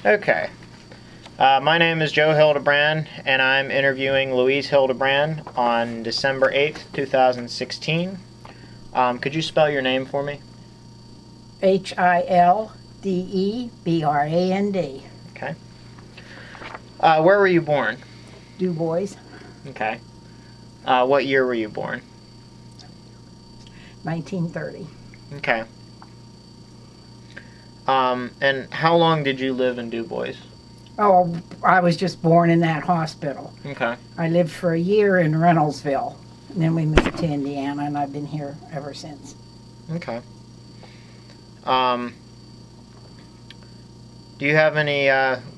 Okay. My name is Joe Hildebrand, and I'm interviewing Louise Hildebrand on December 8th, 2016. Could you spell your name for me? Hildebrand. Okay. Where were you born? Du Bois, Okay. What year were you born? 1930. Okay. And how long did you live in Du Bois? Oh, I was just born in that hospital. Okay. I lived for a year in Reynoldsville, and then we moved to Indiana, and I've been here ever since. Okay. Do you have any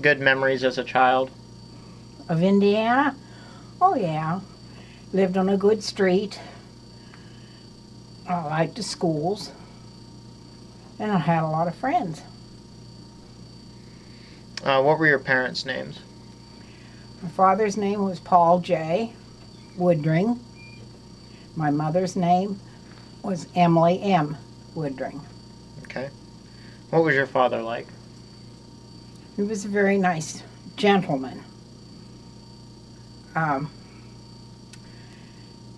good memories as a child? Of Indiana? Oh, yeah. Lived on a good street. I liked the schools. And I had a lot of friends. What were your parents' names? My father's name was Paul J. Woodring. My mother's name was Emily M. Woodring. Okay. What was your father like? He was a very nice gentleman.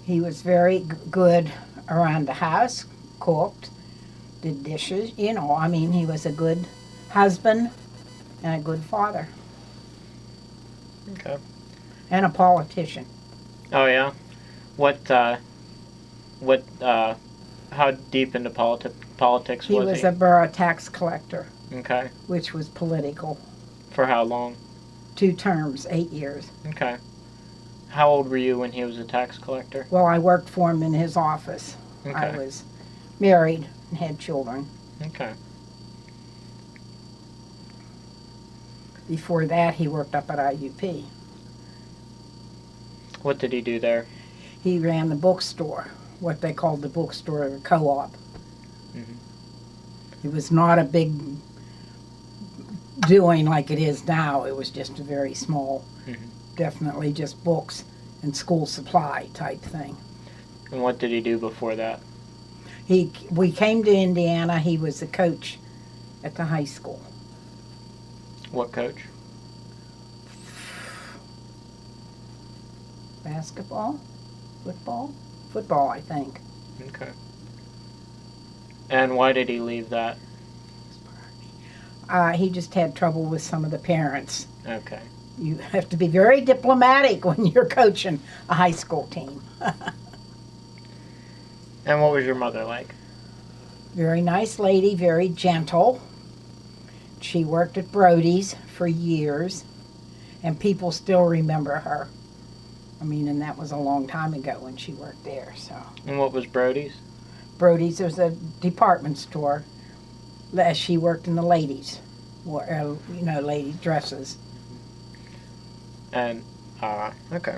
He was very good around the house, cooked, did dishes, he was a good husband and a good father. Okay. And a politician. Oh yeah. How deep into politics He was was he? a borough tax collector, Okay. which was political. For how long? 2 terms, 8 years. Okay. How old were you when he was a tax collector? Well, I worked for him in his office. Okay. I was married and had children. Okay. Before that, he worked up at IUP. What did he do there? He ran the bookstore, what they called the bookstore, the co-op. Mhm. It was not a big doing like it is now. It was just a very small, Mhm. definitely just books and school supply type thing. And what did he do before that? We came to Indiana. He was the coach at the high school. What coach? Basketball? Football? Football, I think. Okay. And why did he leave that? He just had trouble with some of the parents. Okay. You have to be very diplomatic when you're coaching a high school team. And what was your mother like? Very nice lady, very gentle. She worked at Brody's for years, and people still remember her. And that was a long time ago when she worked there. So And what was Brody's? Brody's was a department store. She worked in the ladies, ladies' dresses. And, okay.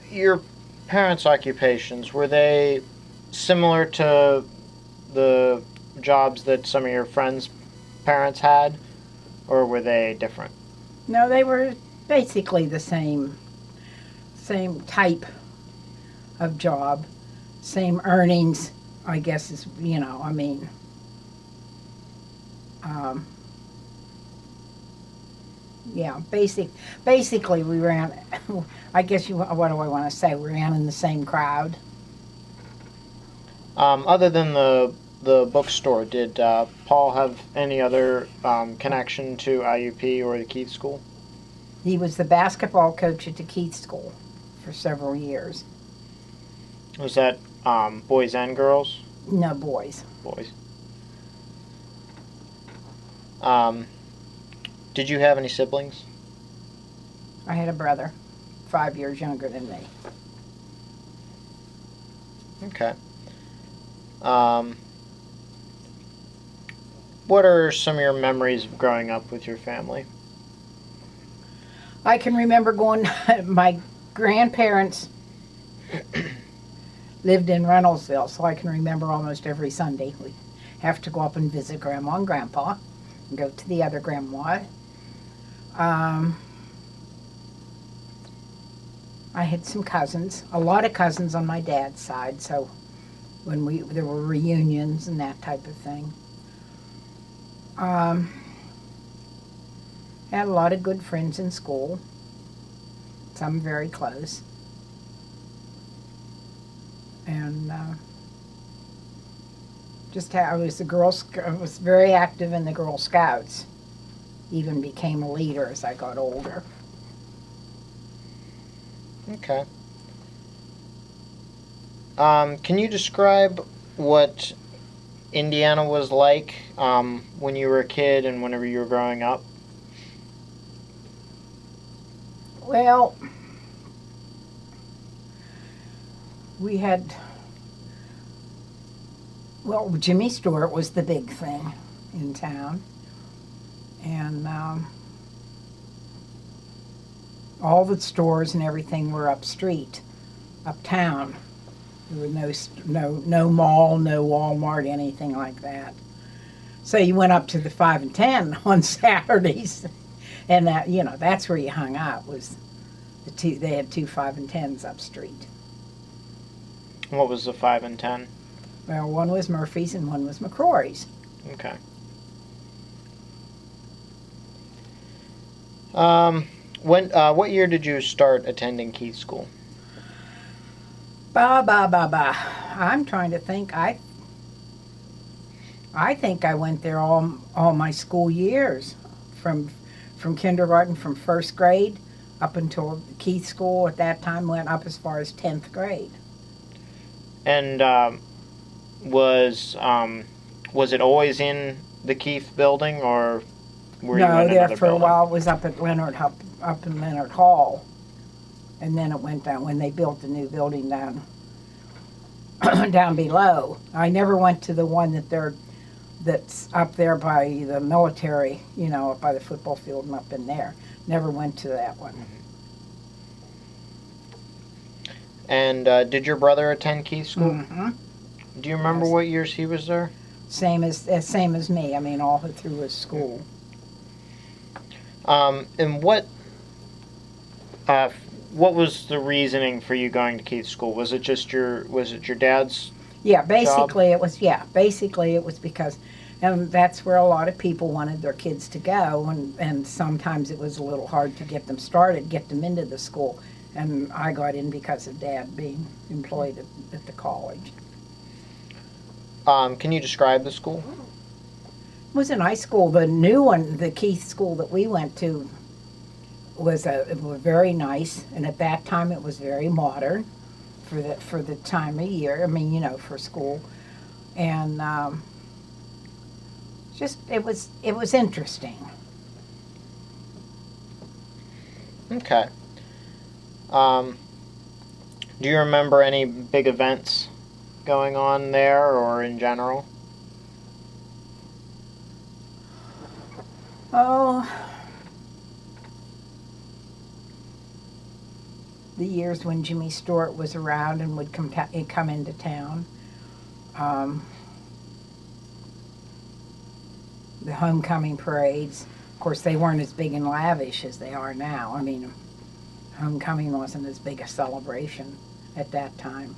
Your parents' occupations, were they similar to the jobs that some of your friends' parents had, or were they different? No, they were basically the same type of job, same earnings, I guess is, yeah, basically we ran, I guess what do I want to say, we ran in the same crowd. Other than the bookstore, did Paul have any other connection to IUP or the Keith School? He was the basketball coach at the Keith School for several years. Was that boys and girls? No, boys. Boys. Did you have any siblings? I had a brother, 5 years younger than me. Okay. What are some of your memories of growing up with your family? I can remember going, my grandparents lived in Reynoldsville, so I can remember almost every Sunday. We have to go up and visit Grandma and Grandpa and go to the other grandma. I had some cousins, a lot of cousins on my dad's side, so there were reunions and that type of thing. Had a lot of good friends in school, some very close. And I was very active in the Girl Scouts. Even became a leader as I got older. Okay. Can you describe what Indiana was like when you were a kid and whenever you were growing up? Well, Jimmy Stewart was the big thing in town. And all the stores and everything were uptown. There was no mall, no Walmart, anything like that. So you went up to the 5 and 10 on Saturdays, and that's where you hung out. They had two 5 and 10s up street. What was the 5 and 10? Well, one was Murphy's and one was McCrory's. Okay. What year did you start attending Keith School? I'm trying to think. I think I went there all my school years, from kindergarten, from first grade up until Keith School. At that time, went up as far as 10th grade. And was it always in the Keith building, or were you in another there for building? a while. It was up in Leonard Hall, and then it went down when they built the new building down down below. I never went to the one that's up there by the military, up by the football field and up in there. Never went to that one. And did your brother attend Keith School? Mm-hmm. Do you remember Yes. what years he was there? Same as me. I mean, all through his school. And what was the reasoning for you going to Keith School? Was it your dad's? Yeah, basically it was. Yeah, basically it was because, and that's where a lot of people wanted their kids to go, and sometimes it was a little hard to get them started, get them into the school, and I got in because of Dad being employed at the college. Can you describe the school? It was a nice school. The new one, the Keith School that we went to, was very nice, and at that time it was very modern for the time of year. I mean, for school, and it was interesting. Okay. Do you remember any big events going on there or in general? Oh, the years when Jimmy Stewart was around and would come into town. The homecoming parades. Of course, they weren't as big and lavish as they are now. I mean, homecoming wasn't as big a celebration at that time.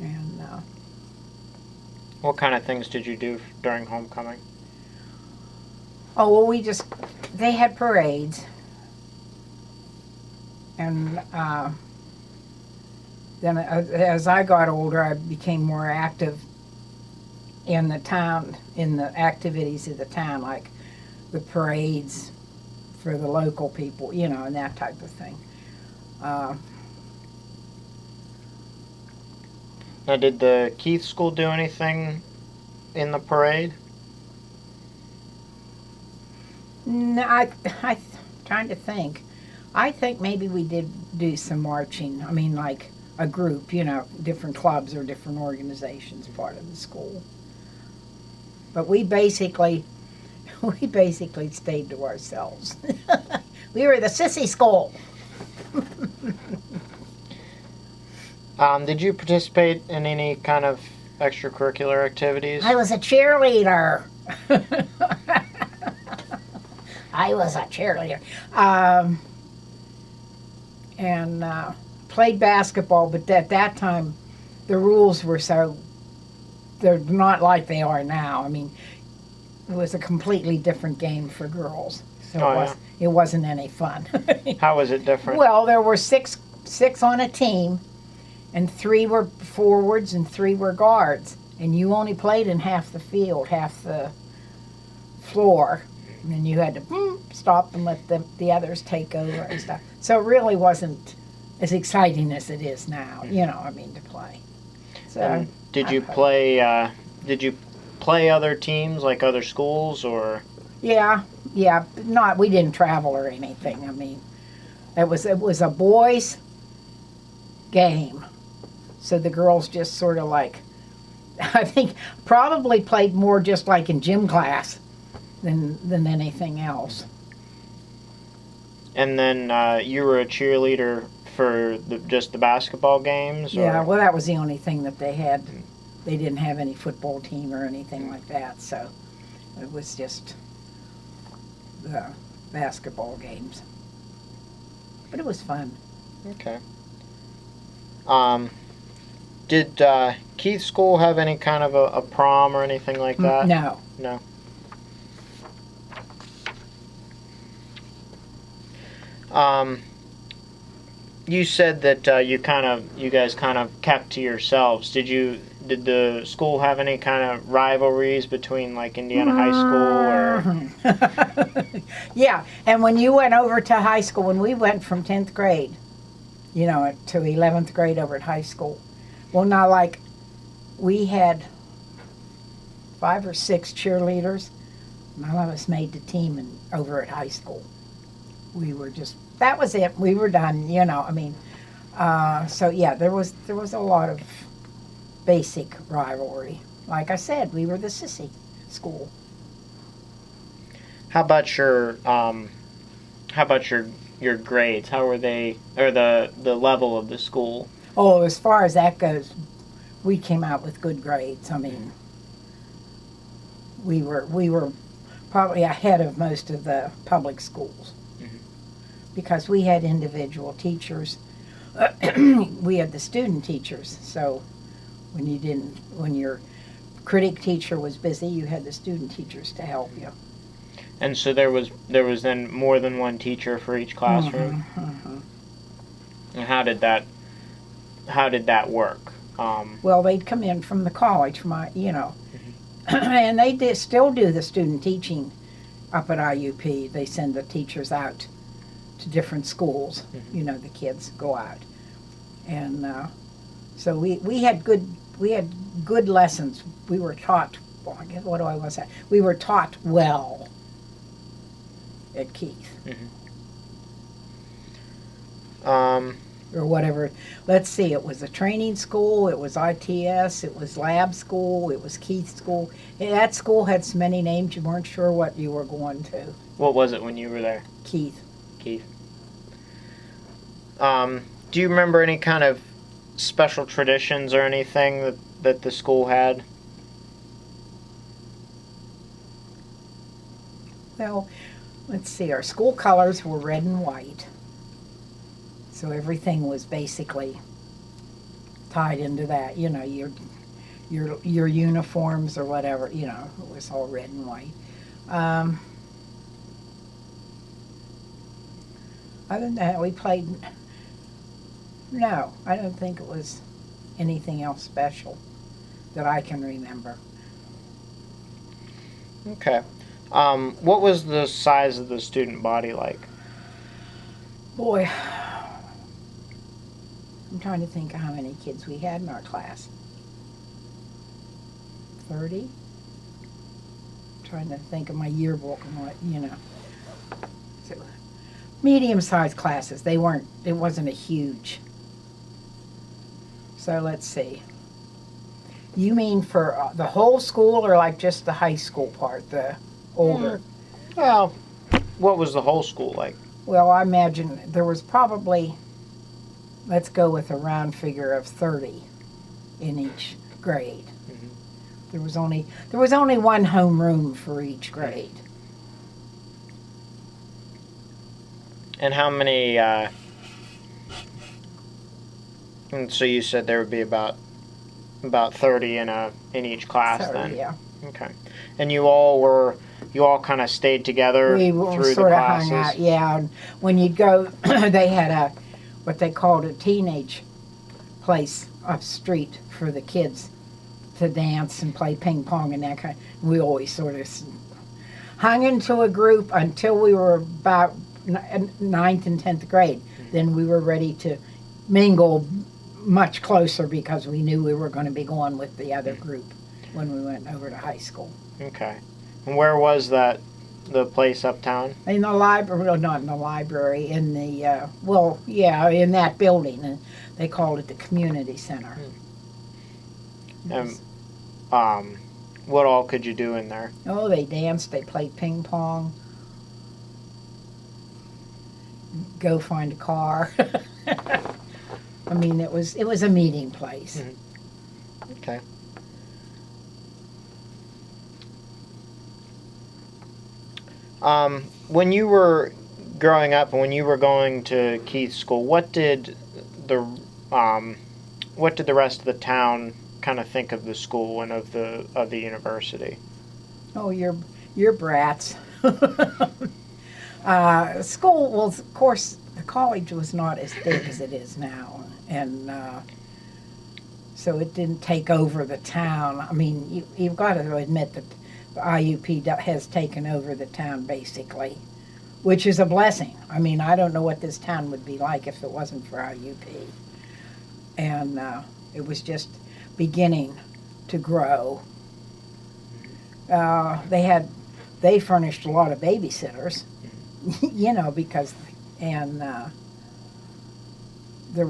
And What kind of things did you do during homecoming? oh, well, they had parades. And then as I got older, I became more active in the town, in the activities of the town, like the parades for the local people, and that type of thing. Now, did the Keith School do anything in the parade? No, I trying to think. I think maybe we did do some marching. I mean, like a group, different clubs or different organizations part of the school. But we basically stayed to ourselves. We were the sissy school. Did you participate in any kind of extracurricular activities? I was a cheerleader. I was a cheerleader. and played basketball, but at that time the rules were they're not like they are now. I mean, it was a completely different game for girls. So it wasn't any fun. How was it different? Well, there were six on a team, and 3 were forwards and 3 were guards. And you only played in half the field, half the floor. And then you had to stop and let the others take over and stuff. So it really wasn't as exciting as it is now, to play. So and did you play other teams, like other schools, or? Yeah. We didn't travel or anything. I mean, it was a boys' game. So the girls just sort of I think probably played more just like in gym class than anything else. And then you were a cheerleader for just the basketball games? Or? Yeah, well, that was the only thing that they had. They didn't have any football team or anything like that, so it was just the basketball games. But it was fun. Okay. Did Keith's school have any kind of a prom or anything like that? No. No. You said that you guys kind of kept to yourselves. Did the school have any kind of rivalries between like Indiana High School or? Yeah, and when you went over to high school, when we went from 10th grade, to 11th grade over at high school, well, now we had 5 or 6 cheerleaders. None of us made the team over at high school. We were that was it. We were done, so yeah, there was a lot of basic rivalry. Like I said, we were the sissy school. How about your grades? How were they, or the level of the school? Oh, as far as that goes, we came out with good grades. I mean, we were probably ahead of most of the public schools. Because we had individual teachers. We had the student teachers, so when your critic teacher was busy, you had the student teachers to help you. And so there was then more than one teacher for each classroom? And how did that work? Well, they'd come in from the college, and they still do the student teaching up at IUP. They send the teachers out to different schools. The kids go out, and so we had good lessons. We were taught. Well, I guess what do I want to say? We were taught well at Keith. Or whatever. Let's see. It was a training school. It was ITS. It was lab school. It was Keith school. That school had so many names you weren't sure what you were going to. What was it when you were there? Keith. Do you remember any kind of special traditions or anything that the school had? Well, let's see. Our school colors were red and white. So everything was basically tied into that. Your uniforms or whatever, it was all red and white. Other than that, we played. No, I don't think it was anything else special that I can remember. Okay. What was the size of the student body like? Boy, I'm trying to think of how many kids we had in our class. 30? I'm trying to think of my yearbook and what, So, medium-sized classes. It wasn't a huge. So let's see. You mean for the whole school or like just the high school part, the older? Well, what was the whole school like? Well, I imagine there was probably, let's go with a round figure of 30 in each grade. There was only one homeroom for each grade. And how many And so you said there would be about 30 in each class So, then. yeah. Okay. And you all kind of stayed together We were through the sort of classes? hung out, yeah. And when you'd go, they had what they called a teenage place up street for the kids to dance and play ping pong and that kind. We always sort of hung into a group until we were about ninth and 10th grade. Then we were ready to mingle much closer because we knew we were going to be going with the other group when we went over to high school. Okay. And where was the place uptown? In the library, well, not in the library, in the, in that building. And they called it the community center. What all could you do in there? Oh, they danced, they played ping pong, go find a car. I mean, it was a meeting place. Okay. When you were growing up and when you were going to Keith School, what did the rest of the town kind of think of the school and of the university? Oh, you're brats. School, well, of course, the college was not as big as it is now, and so it didn't take over the town. I mean, you've got to admit that the IUP has taken over the town basically, which is a blessing. I mean, I don't know what this town would be like if it wasn't for IUP, and it was just beginning to grow. They furnished a lot of babysitters, because there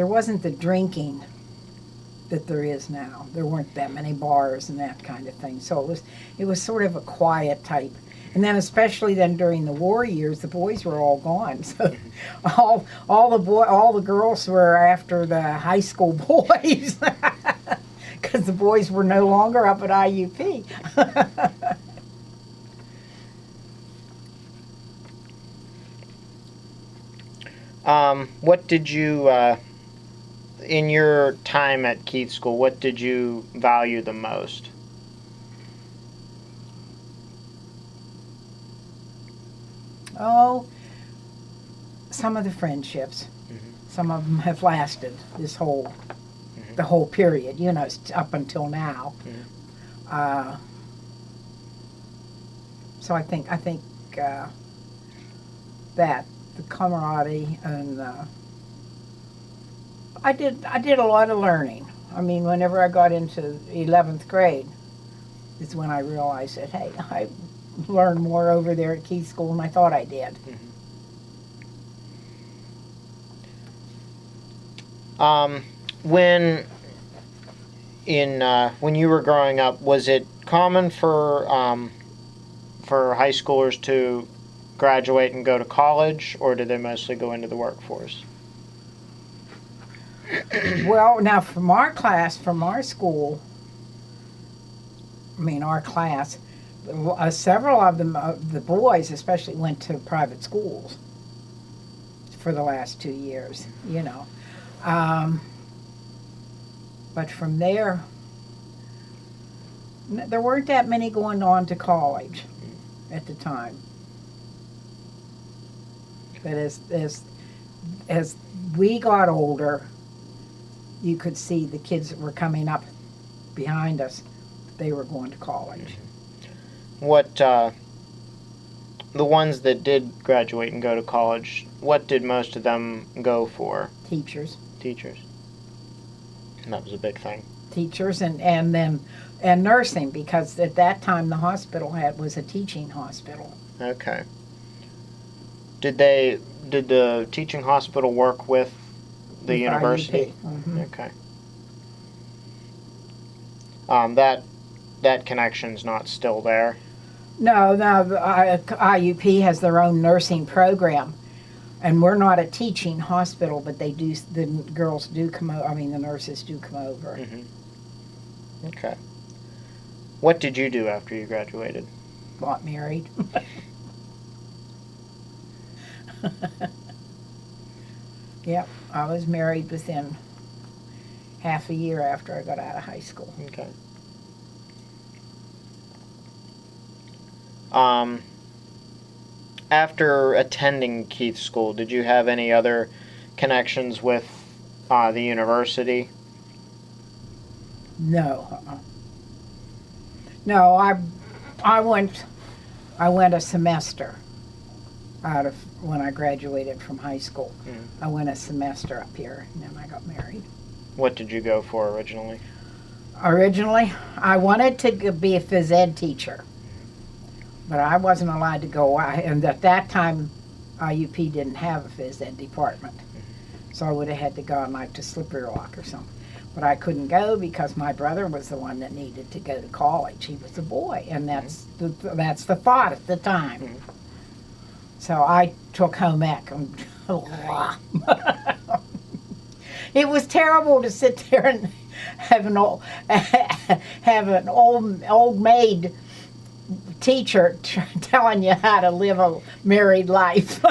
wasn't the drinking that there is now. There weren't that many bars and that kind of thing. So it was sort of a quiet type. And then especially then during the war years, the boys were all gone. So all the girls were after the high school boys because the boys were no longer up at IUP. What did you, in your time at Keith School, what did you value the most? Oh, some of the friendships. Some of them have lasted the whole period, up until now. So I think that the camaraderie and I did a lot of learning. I mean, whenever I got into 11th grade is when I realized that, hey, I learned more over there at Keith School than I thought I did. When you were growing up, was it common for high schoolers to graduate and go to college, or did they mostly go into the workforce? Well, now from our class, from our school, our class, several of them, the boys especially, went to private schools for the last 2 years, But from there weren't that many going on to college at the time. But as we got older, you could see the kids that were coming up behind us, they were going to college. What, the ones that did graduate and go to college, what did most of them go for? Teachers. Teachers. And that was a big thing. Teachers and nursing, because at that time the hospital was a teaching hospital. Okay. Did the teaching hospital work with the university? Mm-hmm. Okay. That connection's not still there. No, the IUP has their own nursing program, and we're not a teaching hospital, but they do. The girls do come over. The nurses do come over. Mm-hmm. Okay. What did you do after you graduated? Got married. Yep, I was married within half a year after I got out of high school. Okay. Um, After attending Keith School, did you have any other connections with the university? No, no, I went a semester out of when I graduated from high school. Mm. I went a semester up here, and then I got married. What did you go for originally? Originally, I wanted to be a phys ed teacher, but I wasn't allowed to go. And at that time, IUP didn't have a phys ed department, so I would have had to go on like to Slippery Rock or something. But I couldn't go because my brother was the one that needed to go to college. He was a boy, and that's the thought at the time. Mm-hmm. So I took home ec. It was terrible to sit there and have an old maid teacher telling you how to live a married life.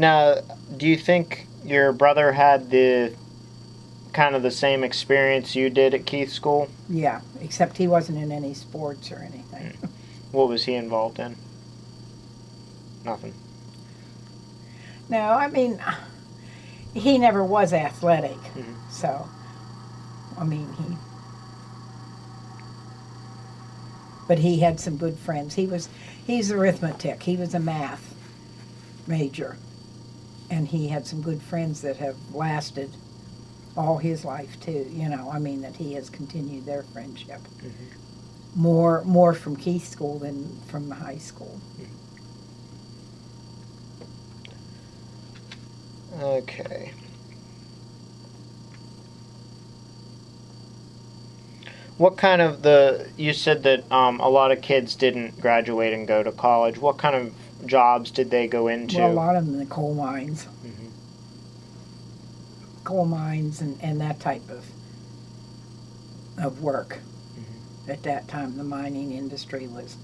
Now, do you think your brother had the kind of the same experience you did at Keith School? Yeah, except he wasn't in any sports or anything. What was he involved in? Nothing. No, I mean, he never was athletic. Mhm. So, I mean, but he had some good friends. He's arithmetic. He was a math major. And he had some good friends that have lasted all his life too, I mean, that he has continued their friendship. Mm-hmm. More from Keith School than from the high school. Okay. What kind of you said that a lot of kids didn't graduate and go to college. What kind of jobs did they go into? Well, a lot of them in the coal mines. Mm-hmm. Coal mines and that type of work. Mm-hmm. At that time, the mining industry was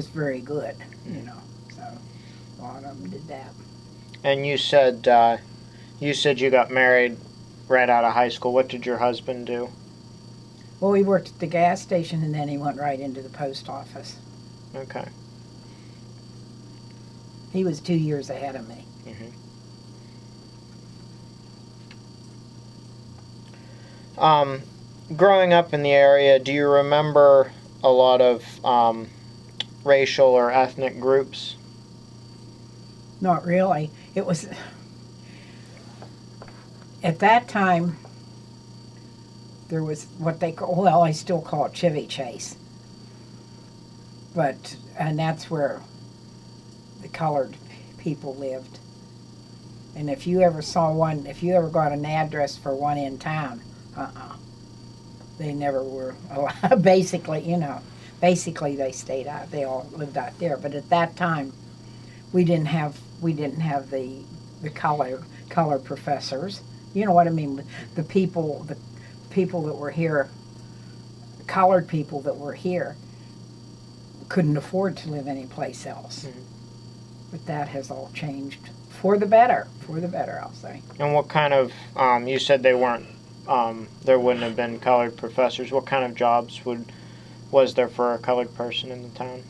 very good, so a lot of them did that. And you said you got married right out of high school. What did your husband do? Well, he worked at the gas station, and then he went right into the post office. Okay. He was 2 years ahead of me. Mm-hmm. Growing up in the area, do you remember a lot of racial or ethnic groups? Not really. It was, at that time, there was what they call, well, I still call it Chivy Chase. And that's where the colored people lived. And if you ever got an address for one in town, they never were allowed. Basically they stayed out. They all lived out there. But at that time, we didn't have the color professors. You know what I mean? The people that were here, colored people that were here, couldn't afford to live anyplace else. Mm-hmm. But that has all changed for the better. For the better, I'll say. And what kind of? You said they weren't. There wouldn't have been colored professors. What kind of jobs was there for a colored person in the town?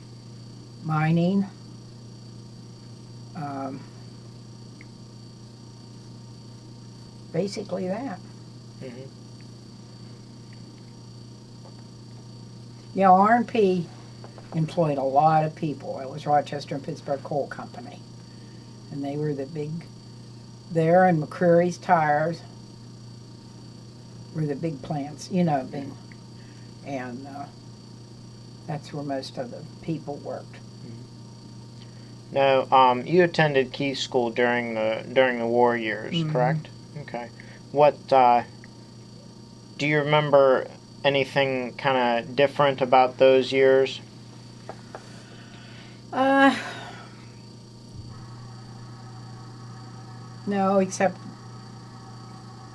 Mining. Basically that. Mm-hmm. Yeah, R&P employed a lot of people. It was Rochester and Pittsburgh Coal Company. And they were the big, there, and McCreary's Tires were the big plants, big, and that's where most of the people worked. Now, you attended Keith School during the war years, mm-hmm. correct? Okay. What do you remember? Anything kind of different about those years? No, except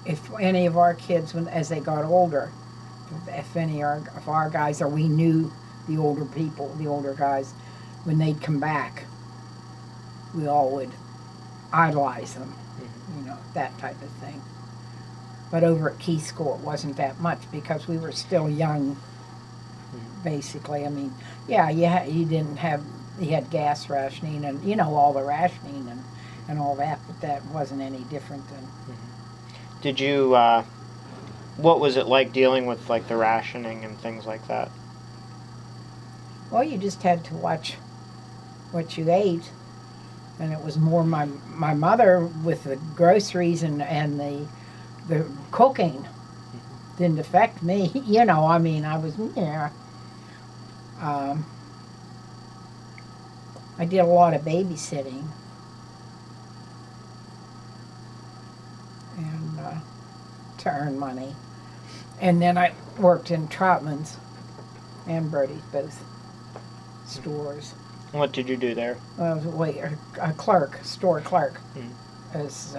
if any of our kids, as they got older, if any of our guys, or we knew the older people, the older guys, when they'd come back, we all would idolize them, that type of thing. But over at Keith School, it wasn't that much because we were still young, basically. I mean, yeah, you had gas rationing and, all the rationing and all that, but that wasn't any different than. Did you, what was it like dealing with, like, the rationing and things like that? Well, you just had to watch what you ate, and it was more my mother with the groceries and the cooking didn't affect me. I mean, I was, I did a lot of babysitting. And to earn money. And then I worked in Troutman's and Brody's, both stores. What did you do there? I was a clerk, store clerk. As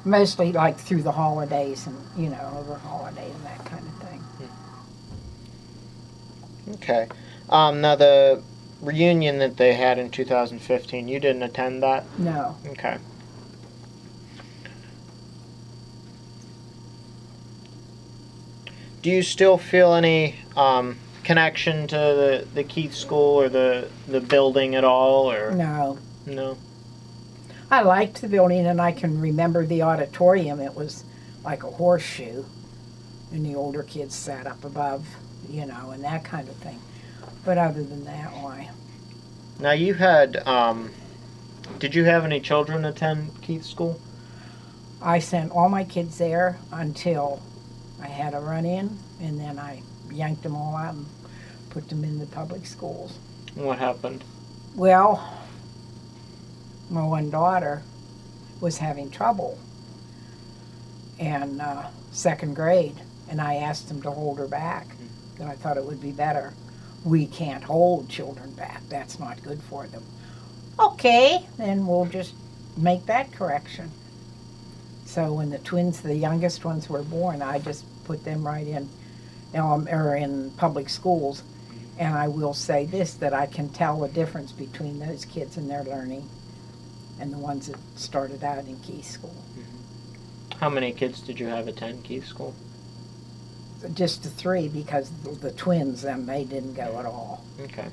mostly like through the holidays and, over holiday and that kind of thing. Okay. Now the reunion that they had in 2015, you didn't attend that? No. Okay. Do you still feel any connection to the Keith School or the building at all, or No. no? I liked the building, and I can remember the auditorium. It was like a horseshoe, and the older kids sat up above, and that kind of thing. But other than that, why? Now you had, did you have any children attend Keith School? I sent all my kids there until I had a run-in, and then I yanked them all out and put them in the public schools. What happened? Well, my one daughter was having trouble in second grade, and I asked them to hold her back, and I thought it would be better. We can't hold children back. That's not good for them. Okay, then we'll just make that correction. So when the youngest ones were born, I just put them right in in public schools. And I will say this, that I can tell the difference between those kids and their learning and the ones that started out in Keith School. How many kids did you have attend Keith School? Just the 3, because the twins, they didn't go at all. Okay.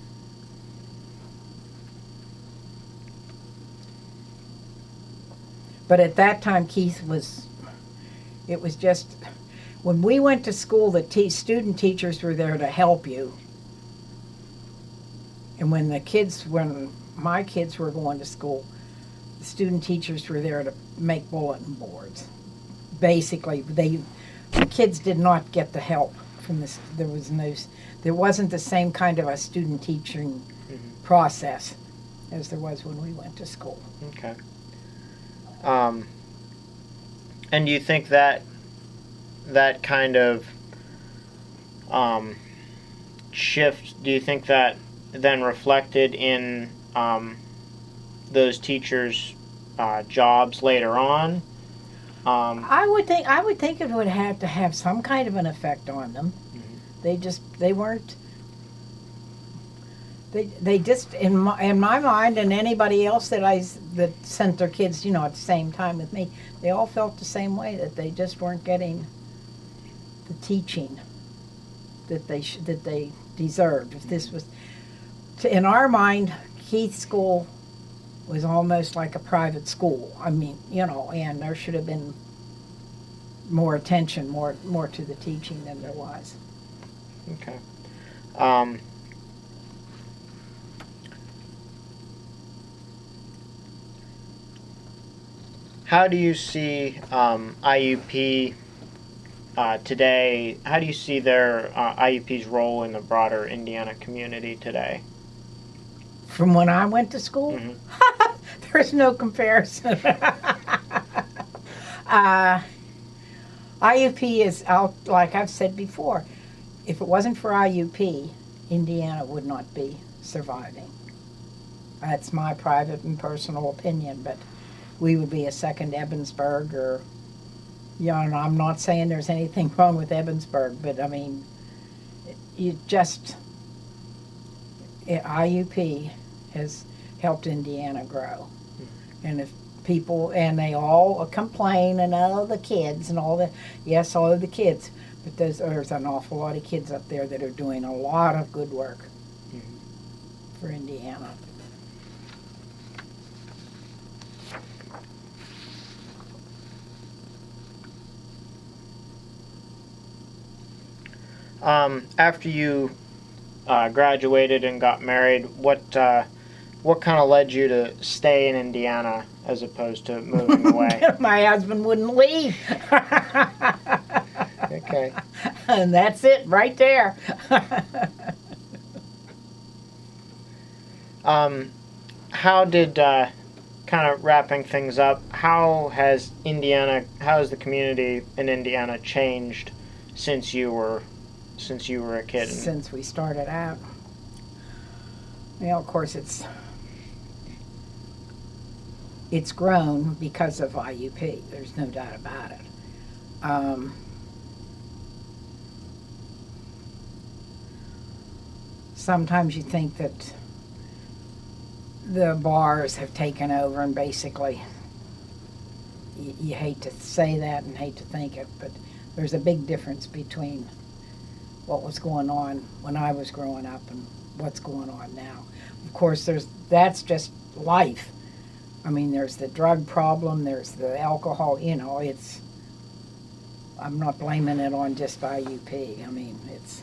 But at that time, it was just, when we went to school, the student teachers were there to help you. And when my kids were going to school, the student teachers were there to make bulletin boards. Basically, the kids did not get the help from this. There wasn't the same kind of a student teaching process as there was when we went to school. Okay. And do you think that kind of shift, do you think that then reflected in those teachers' jobs later on? I would think it would have to have some kind of an effect on them. They weren't. They just, in my mind, and anybody else that sent their kids, at the same time with me, they all felt the same way, that they just weren't getting the teaching that they deserved. If this was, in our mind, Keith School was almost like a private school. I mean, and there should have been more attention, more to the teaching than there was. Okay. How do you see IUP today? How do you see their IUP's role in the broader Indiana community today? From when I went to school? There's no comparison. IUP is, like I've said before, if it wasn't for IUP, Indiana would not be surviving. That's my private and personal opinion, but we would be a second Evansburg, or, and I'm not saying there's anything wrong with Evansburg, but I mean, IUP has helped Indiana grow. And if people, and they all complain, and all the kids and all the, yes, all of the kids, but there's an awful lot of kids up there that are doing a lot of good work for Indiana. After you graduated and got married, what kind of led you to stay in Indiana as opposed to moving away? My husband wouldn't leave. Okay. And that's it right there. How did kind of wrapping things up? How has the community in Indiana changed since you were a kid? Since we started out. Well, of course, it's grown because of IUP. There's no doubt about it. Sometimes you think that the bars have taken over, and basically, you hate to say that and hate to think it, but there's a big difference between what was going on when I was growing up and what's going on now. Of course, that's just life. I mean, there's the drug problem, there's the alcohol, I'm not blaming it on just IUP. I mean, it's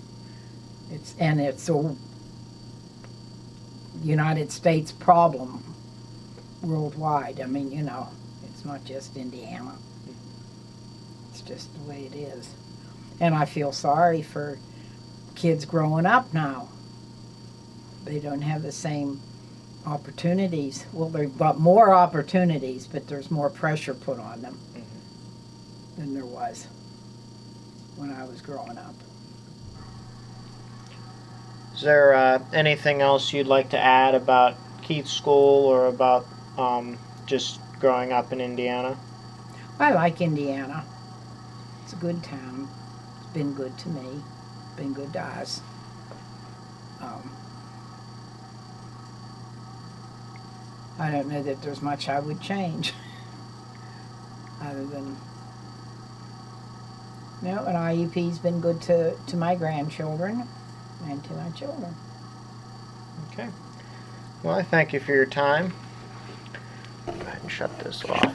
a United States problem worldwide. I mean, it's not just Indiana. It's just the way it is. And I feel sorry for kids growing up now. They don't have the same opportunities. Well, they've got more opportunities, but there's more pressure put on them than there was when I was growing up. Is there anything else you'd like to add about Keith School or about just growing up in Indiana? I like Indiana. It's a good town. It's been good to me. Been good to us. I don't know that there's much I would change other than, and IUP's been good to my grandchildren and to my children. Okay. Well, I thank you for your time. Go ahead and shut this off.